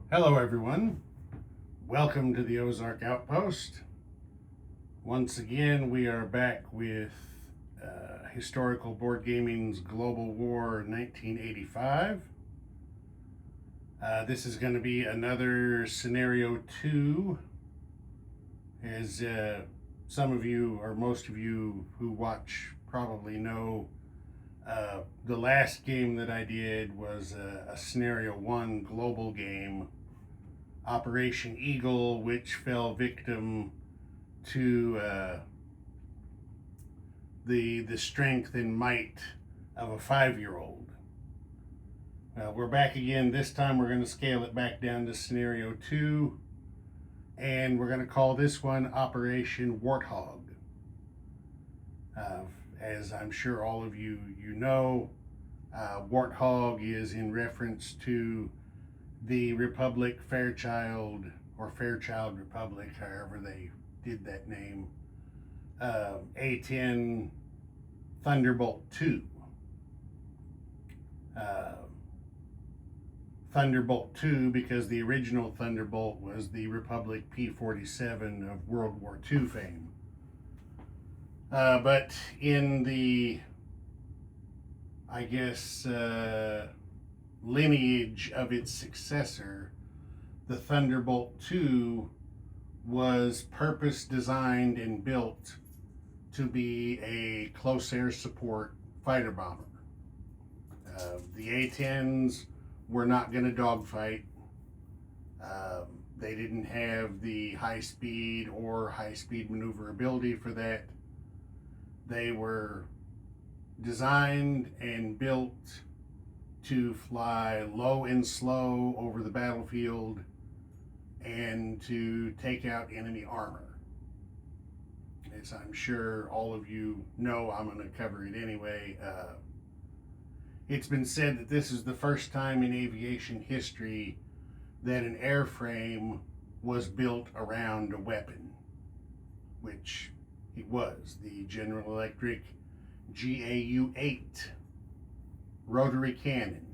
Hello everyone, welcome to the Ozark Outpost. Once again we are back with Historical Board Gaming's Global War 1985. This is going to be another Scenario 2. As some of you or most of you who watch probably know, the last game that I did was a Scenario 1 global game, Operation Eagle, which fell victim to the strength and might of a 5-year-old. We're back again. This time we're going to scale it back down to Scenario 2, and we're going to call this one Operation Warthog. As I'm sure all of you know, Warthog is in reference to the Republic Fairchild, or Fairchild Republic, however they did that name, A10 Thunderbolt 2. Thunderbolt 2 because the original Thunderbolt was the Republic P-47 of World War II fame. But in the, I guess, lineage of its successor, the Thunderbolt 2 was purpose designed and built to be a close air support fighter bomber. The A-10s were not going to dogfight. They didn't have the high speed or high speed maneuverability for that. They were designed and built to fly low and slow over the battlefield and to take out enemy armor. As I'm sure all of you know, I'm going to cover it anyway. It's been said that this is the first time in aviation history that an airframe was built around a weapon, which it was. The General Electric GAU-8 rotary cannon,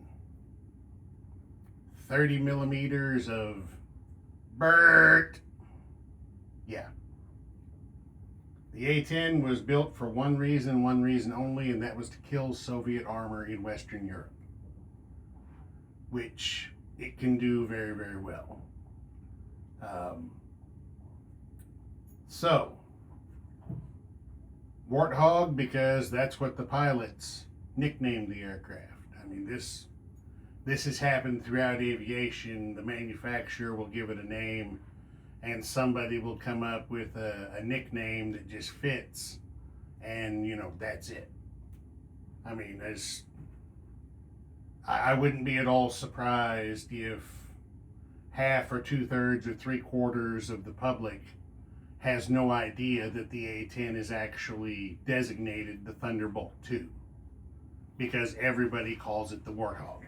30 millimeters of BERT. Yeah. The A-10 was built for one reason only, and that was to kill Soviet armor in Western Europe, which it can do very, very well. So, Warthog, because that's what the pilots nicknamed the aircraft. I mean, this has happened throughout aviation. The manufacturer will give it a name, and somebody will come up with a nickname that just fits, and that's it. I mean, I wouldn't be at all surprised if half or 2/3 or 3/4 of the public has no idea that the A-10 is actually designated the Thunderbolt 2, because everybody calls it the Warthog.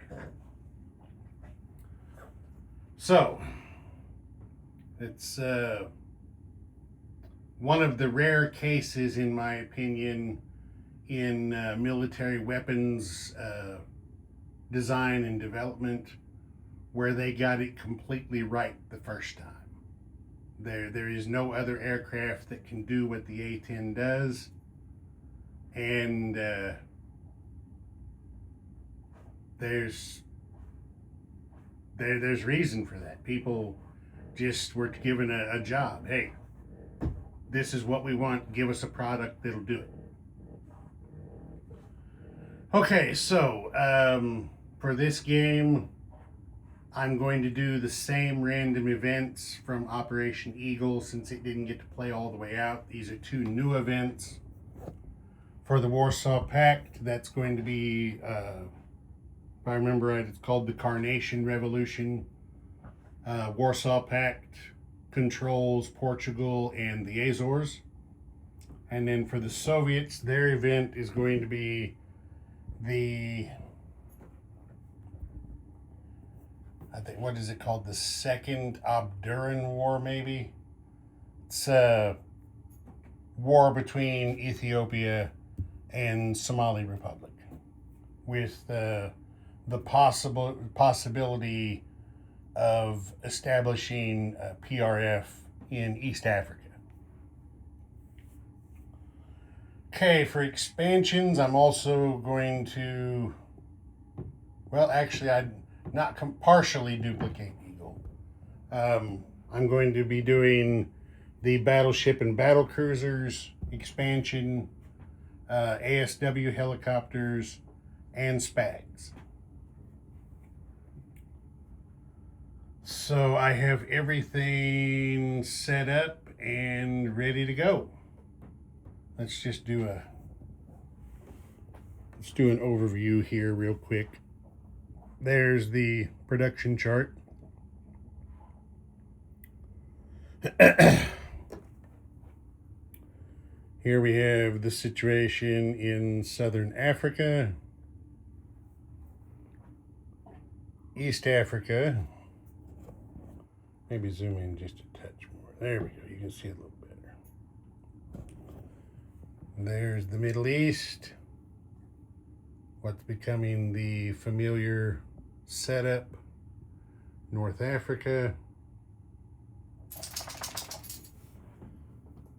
So, it's one of the rare cases, in my opinion, in military weapons design and development where they got it completely right the first time. There is no other aircraft that can do what the A-10 does, and there's reason for that. People just were given a job. Hey, this is what we want. Give us a product that'll do it. Okay, so for this game, I'm going to do the same random events from Operation Eagle since it didn't get to play all the way out. These are 2 new events. For the Warsaw Pact, that's going to be, if I remember right, it's called the Carnation Revolution. Warsaw Pact controls Portugal and the Azores. And then for the Soviets, their event is going to be the, I think, what is it called? The Second Obduran War, maybe? It's a war between Ethiopia and Somali Republic, with the possibility of establishing PRF in East Africa. Okay, for expansions, I'm also going to, well, actually, I'd not partially duplicate Eagle. I'm going to be doing the battleship and battle cruisers expansion, ASW helicopters, and SPAGs. So I have everything set up and ready to go. Let's just do an overview here real quick. There's the production chart. Here we have the situation in Southern Africa, East Africa. Maybe zoom in just a touch more. There we go. You can see it a little better. There's the Middle East. What's becoming the familiar setup. North Africa.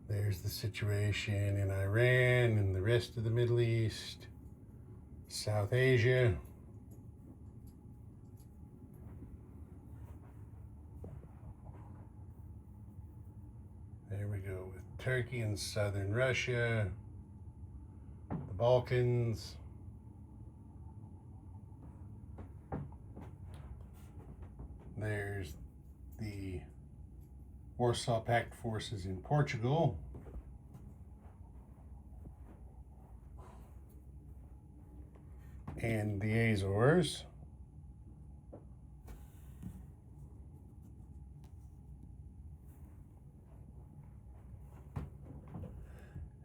There's the situation in Iran and the rest of the Middle East. South Asia. There we go with Turkey and southern Russia, the Balkans. There's the Warsaw Pact forces in Portugal. And the Azores.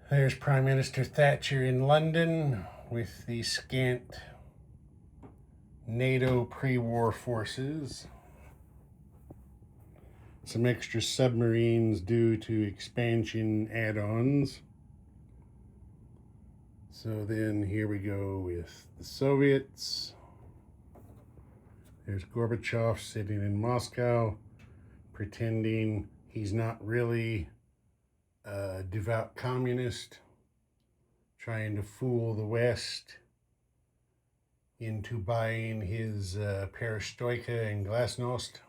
There's Prime Minister Thatcher in London with the scant NATO pre-war forces. Some extra submarines due to expansion add-ons. So then here we go with the Soviets. There's Gorbachev sitting in Moscow, pretending he's not really a devout communist, trying to fool the West into buying his perestroika and glasnost.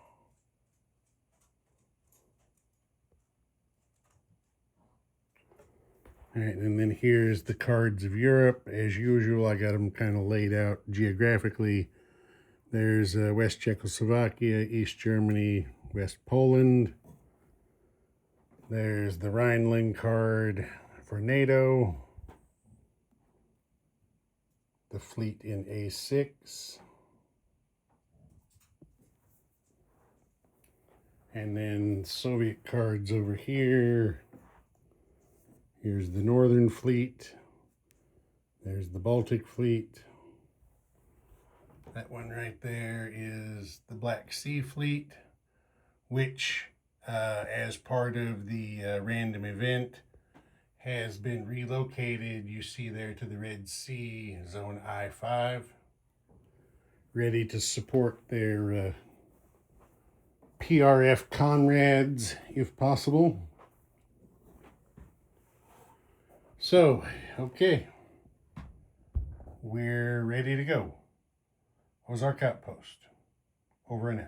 All right, and then here's the cards of Europe. As usual, I got them kind of laid out geographically. There's West Czechoslovakia, East Germany, West Poland. There's the Rhineland card for NATO. The fleet in A6. And then Soviet cards over here. Here's the Northern Fleet. There's the Baltic Fleet. That one right there is the Black Sea Fleet, which, as part of the random event, has been relocated, you see there, to the Red Sea, Zone I-5, ready to support their PRF comrades, if possible. So, okay, we're ready to go. Ozark Outpost, over and out.